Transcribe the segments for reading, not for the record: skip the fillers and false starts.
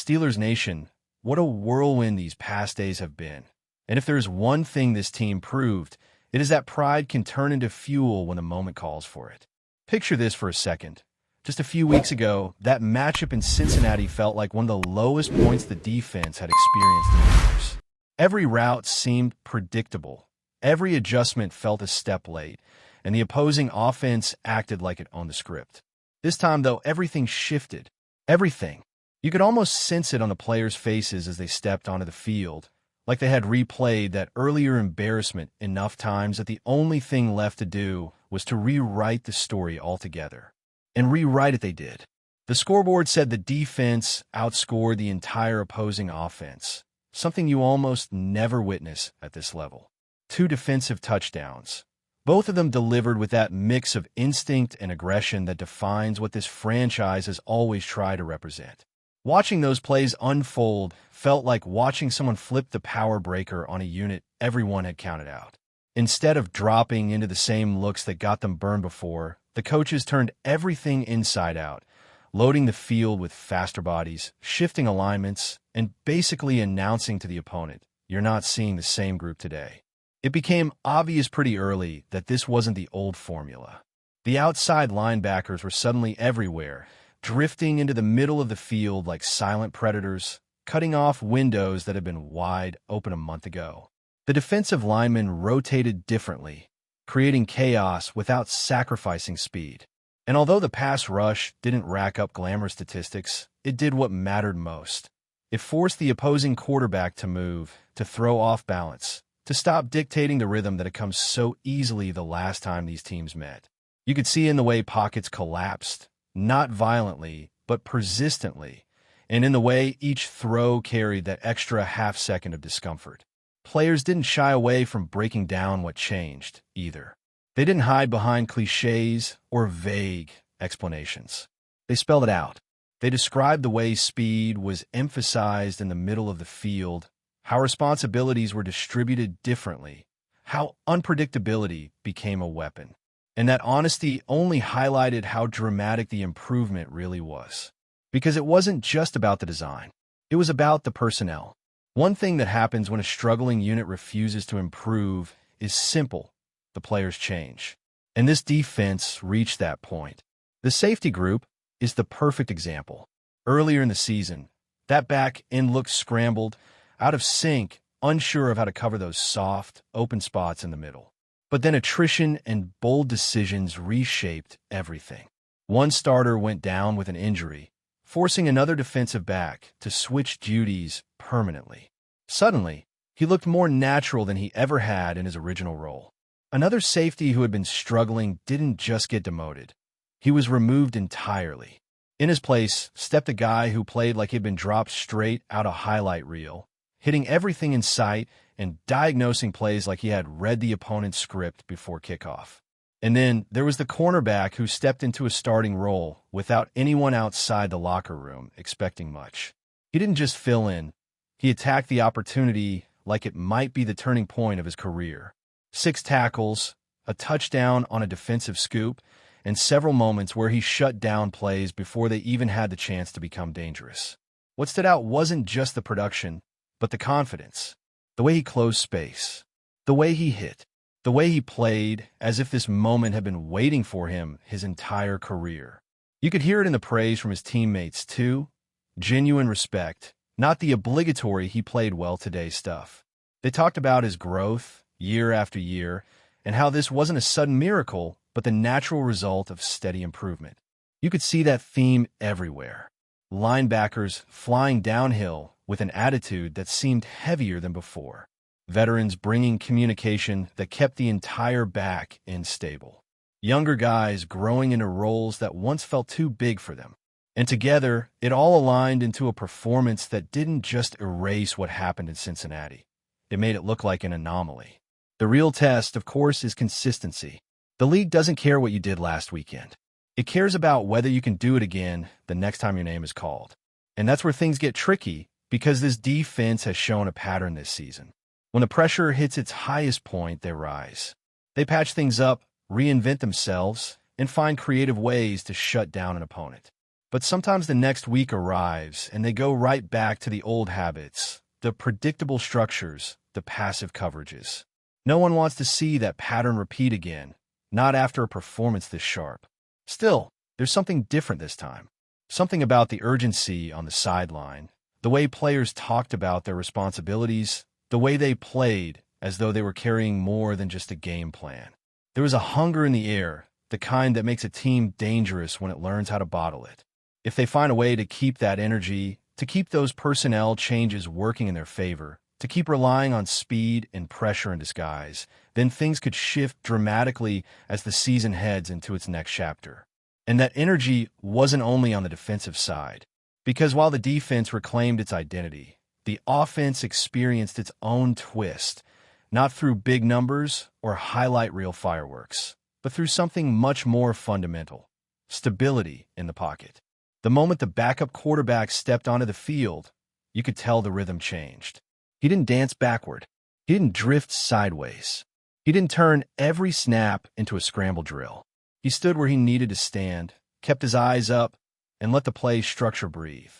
Steelers Nation, what a whirlwind these past days have been. And if there's one thing this team proved, it is that pride can turn into fuel when the moment calls for it. Picture this for a second. Just a few weeks ago, that matchup in Cincinnati felt like one of the lowest points the defense had experienced in years. Every route seemed predictable. Every adjustment felt a step late, and the opposing offense acted like it owned the script. This time, though, everything shifted. Everything. You could almost sense it on the players' faces as they stepped onto the field, like they had replayed that earlier embarrassment enough times that the only thing left to do was to rewrite the story altogether. And rewrite it they did. The scoreboard said the defense outscored the entire opposing offense, something you almost never witness at this level. 2 defensive touchdowns. Both of them delivered with that mix of instinct and aggression that defines what this franchise has always tried to represent. Watching those plays unfold felt like watching someone flip the power breaker on a unit everyone had counted out. Instead of dropping into the same looks that got them burned before, the coaches turned everything inside out, loading the field with faster bodies, shifting alignments, and basically announcing to the opponent, "You're not seeing the same group today." It became obvious pretty early that this wasn't the old formula. The outside linebackers were suddenly everywhere, drifting into the middle of the field like silent predators, cutting off windows that had been wide open a month ago. The defensive linemen rotated differently, creating chaos without sacrificing speed. And although the pass rush didn't rack up glamour statistics, it did what mattered most. It forced the opposing quarterback to move, to throw off balance, to stop dictating the rhythm that had come so easily the last time these teams met. You could see in the way pockets collapsed, not violently, but persistently, and in the way each throw carried that extra half-second of discomfort. Players didn't shy away from breaking down what changed, either. They didn't hide behind cliches or vague explanations. They spelled it out. They described the way speed was emphasized in the middle of the field, how responsibilities were distributed differently, how unpredictability became a weapon. And that honesty only highlighted how dramatic the improvement really was. Because it wasn't just about the design. It was about the personnel. One thing that happens when a struggling unit refuses to improve is simple. The players change. And this defense reached that point. The safety group is the perfect example. Earlier in the season, that back end looked scrambled, out of sync, unsure of how to cover those soft, open spots in the middle. But then attrition and bold decisions reshaped everything. One starter went down with an injury, forcing another defensive back to switch duties permanently. Suddenly, he looked more natural than he ever had in his original role. Another safety who had been struggling didn't just get demoted. He was removed entirely. In his place stepped a guy who played like he'd been dropped straight out of highlight reel, hitting everything in sight and diagnosing plays like he had read the opponent's script before kickoff. And then there was the cornerback who stepped into a starting role without anyone outside the locker room expecting much. He didn't just fill in. He attacked the opportunity like it might be the turning point of his career. 6 tackles, a touchdown on a defensive scoop, and several moments where he shut down plays before they even had the chance to become dangerous. What stood out wasn't just the production, but the confidence. The way he closed space. The way he hit. The way he played as if this moment had been waiting for him his entire career. You could hear it in the praise from his teammates, too. Genuine respect, not the obligatory "he played well today" stuff. They talked about his growth year after year and how this wasn't a sudden miracle, but the natural result of steady improvement. You could see that theme everywhere. Linebackers flying downhill with an attitude that seemed heavier than before. Veterans bringing communication that kept the entire back end stable. Younger guys growing into roles that once felt too big for them. And together, it all aligned into a performance that didn't just erase what happened in Cincinnati. It made it look like an anomaly. The real test, of course, is consistency. The league doesn't care what you did last weekend. It cares about whether you can do it again the next time your name is called. And that's where things get tricky, because this defense has shown a pattern this season. When the pressure hits its highest point, they rise. They patch things up, reinvent themselves, and find creative ways to shut down an opponent. But sometimes the next week arrives, and they go right back to the old habits, the predictable structures, the passive coverages. No one wants to see that pattern repeat again, not after a performance this sharp. Still, there's something different this time. Something about the urgency on the sideline, the way players talked about their responsibilities, the way they played as though they were carrying more than just a game plan. There was a hunger in the air, the kind that makes a team dangerous when it learns how to bottle it. If they find a way to keep that energy, to keep those personnel changes working in their favor, to keep relying on speed and pressure in disguise, then things could shift dramatically as the season heads into its next chapter. And that energy wasn't only on the defensive side, because while the defense reclaimed its identity, the offense experienced its own twist, not through big numbers or highlight reel fireworks, but through something much more fundamental: stability in the pocket. The moment the backup quarterback stepped onto the field, you could tell the rhythm changed. He didn't dance backward. He didn't drift sideways. He didn't turn every snap into a scramble drill. He stood where he needed to stand, kept his eyes up, and let the play structure breathe.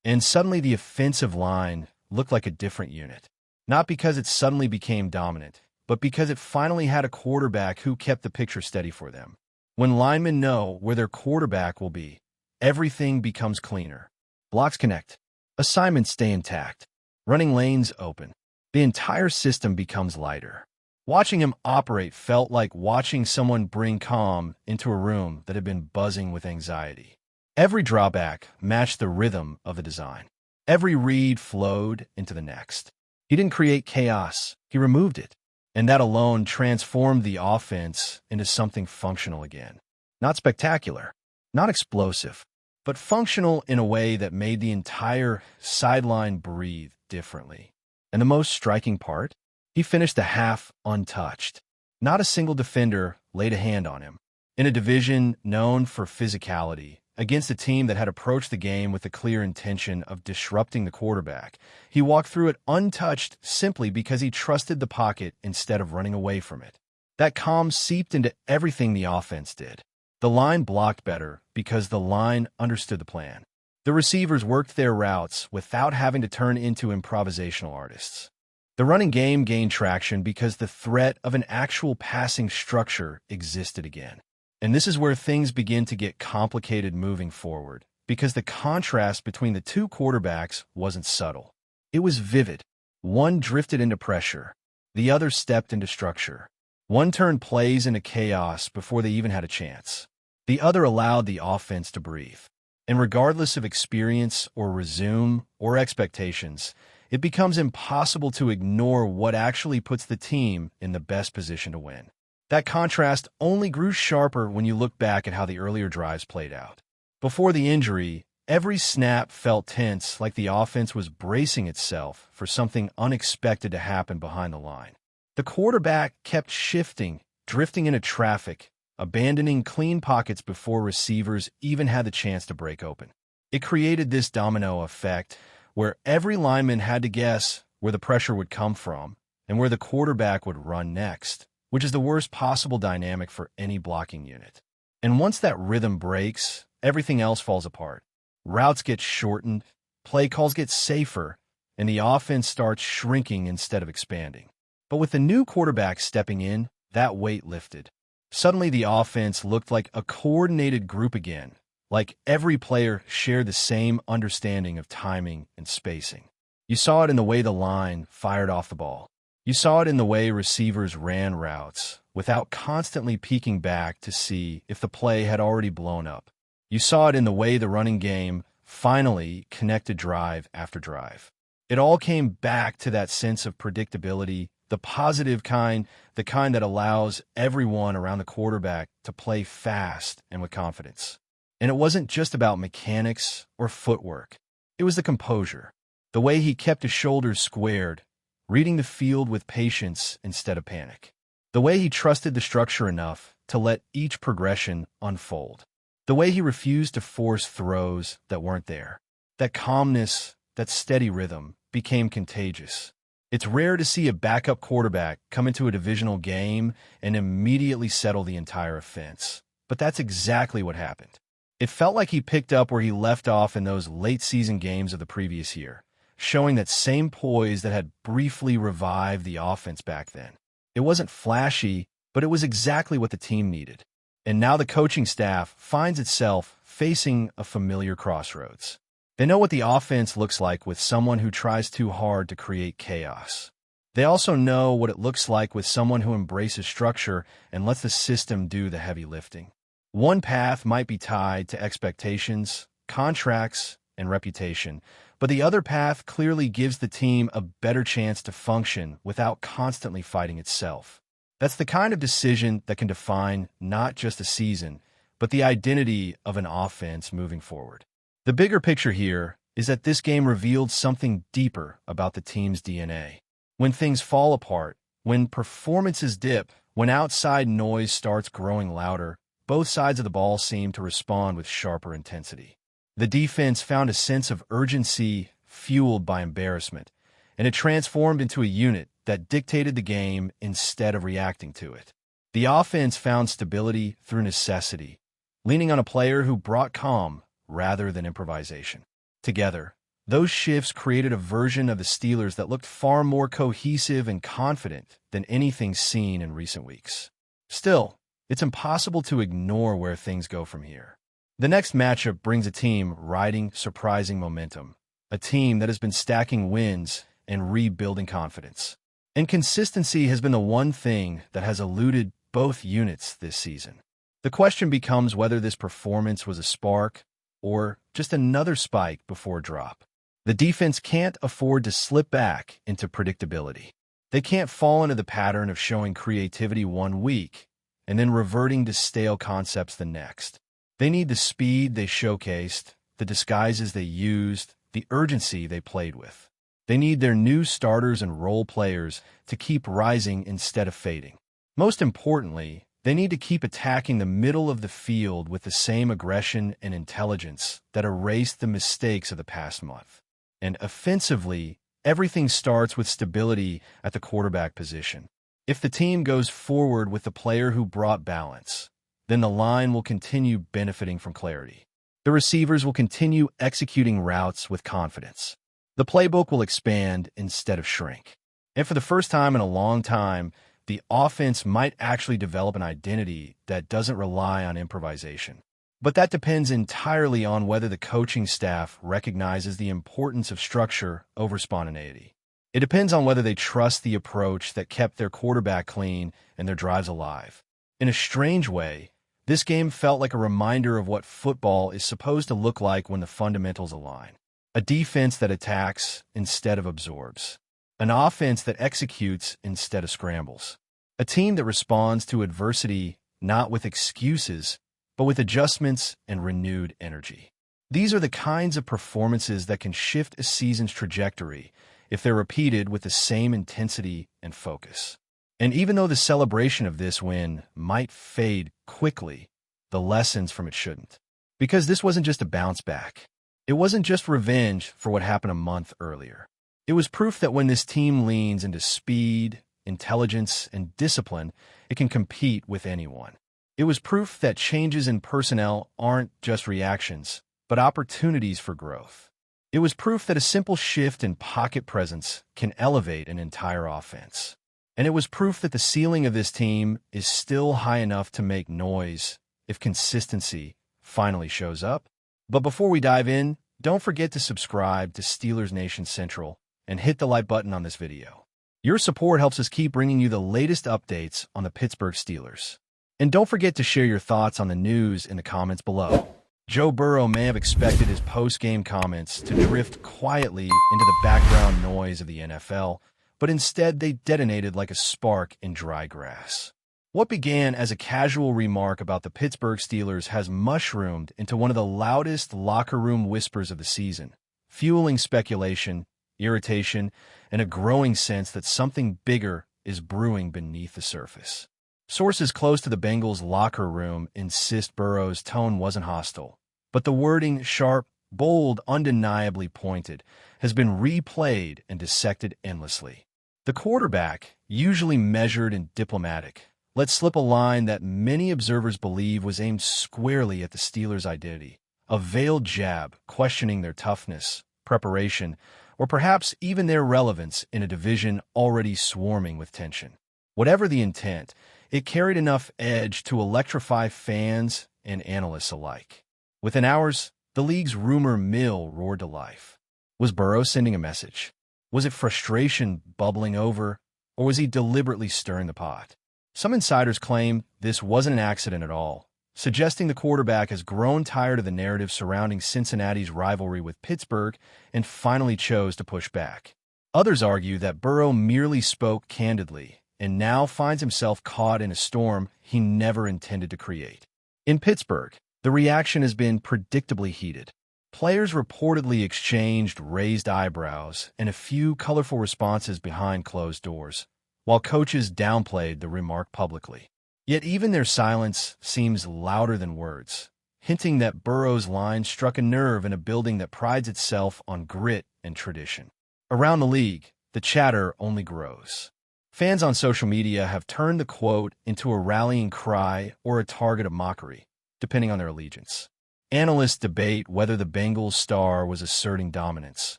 And suddenly the offensive line looked like a different unit. Not because it suddenly became dominant, but because it finally had a quarterback who kept the picture steady for them. When linemen know where their quarterback will be, everything becomes cleaner. Blocks connect. Assignments stay intact. Running lanes open. The entire system becomes lighter. Watching him operate felt like watching someone bring calm into a room that had been buzzing with anxiety. Every drawback matched the rhythm of the design. Every read flowed into the next. He didn't create chaos, he removed it. And that alone transformed the offense into something functional again. Not spectacular, not explosive, but functional in a way that made the entire sideline breathe differently. And the most striking part? He finished the half untouched. Not a single defender laid a hand on him. In a division known for physicality, against a team that had approached the game with the clear intention of disrupting the quarterback, he walked through it untouched simply because he trusted the pocket instead of running away from it. That calm seeped into everything the offense did. The line blocked better because the line understood the plan. The receivers worked their routes without having to turn into improvisational artists. The running game gained traction because the threat of an actual passing structure existed again. And this is where things begin to get complicated moving forward, because the contrast between the two quarterbacks wasn't subtle. It was vivid. One drifted into pressure. The other stepped into structure. One turned plays into chaos before they even had a chance. The other allowed the offense to breathe. And regardless of experience or resume or expectations, it becomes impossible to ignore what actually puts the team in the best position to win. That contrast only grew sharper when you look back at how the earlier drives played out. Before the injury, every snap felt tense, like the offense was bracing itself for something unexpected to happen behind the line. The quarterback kept shifting, drifting into traffic, abandoning clean pockets before receivers even had the chance to break open. It created this domino effect where every lineman had to guess where the pressure would come from and where the quarterback would run next, which is the worst possible dynamic for any blocking unit. And once that rhythm breaks, everything else falls apart. Routes get shortened, play calls get safer, and the offense starts shrinking instead of expanding. But with the new quarterback stepping in, that weight lifted. Suddenly the offense looked like a coordinated group again, like every player shared the same understanding of timing and spacing. You saw it in the way the line fired off the ball. You saw it in the way receivers ran routes without constantly peeking back to see if the play had already blown up. You saw it in the way the running game finally connected drive after drive. It all came back to that sense of predictability, the positive kind, the kind that allows everyone around the quarterback to play fast and with confidence. And it wasn't just about mechanics or footwork. It was the composure, the way he kept his shoulders squared, reading the field with patience instead of panic. The way he trusted the structure enough to let each progression unfold. The way he refused to force throws that weren't there. That calmness, that steady rhythm became contagious. It's rare to see a backup quarterback come into a divisional game and immediately settle the entire offense. But that's exactly what happened. It felt like he picked up where he left off in those late-season games of the previous year, showing that same poise that had briefly revived the offense back then. It wasn't flashy, but it was exactly what the team needed. And now the coaching staff finds itself facing a familiar crossroads. They know what the offense looks like with someone who tries too hard to create chaos. They also know what it looks like with someone who embraces structure and lets the system do the heavy lifting. One path might be tied to expectations, contracts, and reputation, but the other path clearly gives the team a better chance to function without constantly fighting itself. That's the kind of decision that can define not just a season, but the identity of an offense moving forward. The bigger picture here is that this game revealed something deeper about the team's DNA. When things fall apart, when performances dip, when outside noise starts growing louder, both sides of the ball seem to respond with sharper intensity. The defense found a sense of urgency fueled by embarrassment, and it transformed into a unit that dictated the game instead of reacting to it. The offense found stability through necessity, leaning on a player who brought calm rather than improvisation. Together, those shifts created a version of the Steelers that looked far more cohesive and confident than anything seen in recent weeks. Still, it's impossible to ignore where things go from here. The next matchup brings a team riding surprising momentum, a team that has been stacking wins and rebuilding confidence. And consistency has been the one thing that has eluded both units this season. The question becomes whether this performance was a spark or just another spike before a drop. The defense can't afford to slip back into predictability. They can't fall into the pattern of showing creativity one week and then reverting to stale concepts the next. They need the speed they showcased, the disguises they used, the urgency they played with. They need their new starters and role players to keep rising instead of fading. Most importantly, they need to keep attacking the middle of the field with the same aggression and intelligence that erased the mistakes of the past month. And offensively, everything starts with stability at the quarterback position. If the team goes forward with the player who brought balance, then the line will continue benefiting from clarity. The receivers will continue executing routes with confidence. The playbook will expand instead of shrink. And for the first time in a long time, the offense might actually develop an identity that doesn't rely on improvisation. But that depends entirely on whether the coaching staff recognizes the importance of structure over spontaneity. It depends on whether they trust the approach that kept their quarterback clean and their drives alive. In a strange way, this game felt like a reminder of what football is supposed to look like when the fundamentals align. A defense that attacks instead of absorbs. An offense that executes instead of scrambles. A team that responds to adversity not with excuses, but with adjustments and renewed energy. These are the kinds of performances that can shift a season's trajectory if they're repeated with the same intensity and focus. And even though the celebration of this win might fade quickly, the lessons from it shouldn't. Because this wasn't just a bounce back. It wasn't just revenge for what happened a month earlier. It was proof that when this team leans into speed, intelligence, and discipline, it can compete with anyone. It was proof that changes in personnel aren't just reactions, but opportunities for growth. It was proof that a simple shift in pocket presence can elevate an entire offense. And it was proof that the ceiling of this team is still high enough to make noise if consistency finally shows up. But before we dive in, don't forget to subscribe to Steelers Nation Central and hit the like button on this video. Your support helps us keep bringing you the latest updates on the Pittsburgh Steelers. And don't forget to share your thoughts on the news in the comments below. Joe Burrow may have expected his post-game comments to drift quietly into the background noise of the NFL, but instead they detonated like a spark in dry grass. What began as a casual remark about the Pittsburgh Steelers has mushroomed into one of the loudest locker room whispers of the season, fueling speculation, irritation, and a growing sense that something bigger is brewing beneath the surface. Sources close to the Bengals' locker room insist Burrow's tone wasn't hostile, but the wording, sharp, bold, undeniably pointed, has been replayed and dissected endlessly. The quarterback, usually measured and diplomatic, let slip a line that many observers believe was aimed squarely at the Steelers' identity, a veiled jab questioning their toughness, preparation, or perhaps even their relevance in a division already swarming with tension. Whatever the intent, it carried enough edge to electrify fans and analysts alike. Within hours, the league's rumor mill roared to life. Was Burrow sending a message? Was it frustration bubbling over, or was he deliberately stirring the pot? Some insiders claim this wasn't an accident at all, suggesting the quarterback has grown tired of the narrative surrounding Cincinnati's rivalry with Pittsburgh and finally chose to push back. Others argue that Burrow merely spoke candidly and now finds himself caught in a storm he never intended to create. In Pittsburgh, the reaction has been predictably heated. Players reportedly exchanged raised eyebrows and a few colorful responses behind closed doors, while coaches downplayed the remark publicly. Yet even their silence seems louder than words, hinting that Burrow's line struck a nerve in a building that prides itself on grit and tradition. Around the league, the chatter only grows. Fans on social media have turned the quote into a rallying cry or a target of mockery, depending on their allegiance. Analysts debate whether the Bengals star was asserting dominance,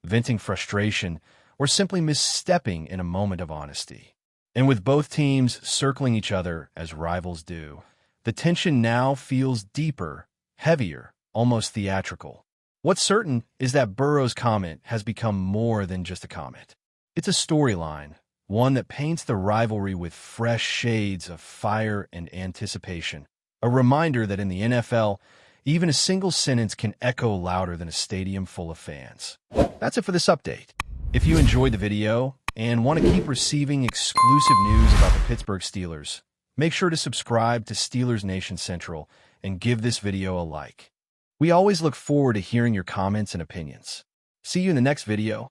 venting frustration, or simply misstepping in a moment of honesty. And with both teams circling each other as rivals do, the tension now feels deeper, heavier, almost theatrical. What's certain is that Burrow's comment has become more than just a comment. It's a storyline, one that paints the rivalry with fresh shades of fire and anticipation, a reminder that in the NFL, even a single sentence can echo louder than a stadium full of fans. That's it for this update. If you enjoyed the video and want to keep receiving exclusive news about the Pittsburgh Steelers, make sure to subscribe to Steelers Nation Central and give this video a like. We always look forward to hearing your comments and opinions. See you in the next video.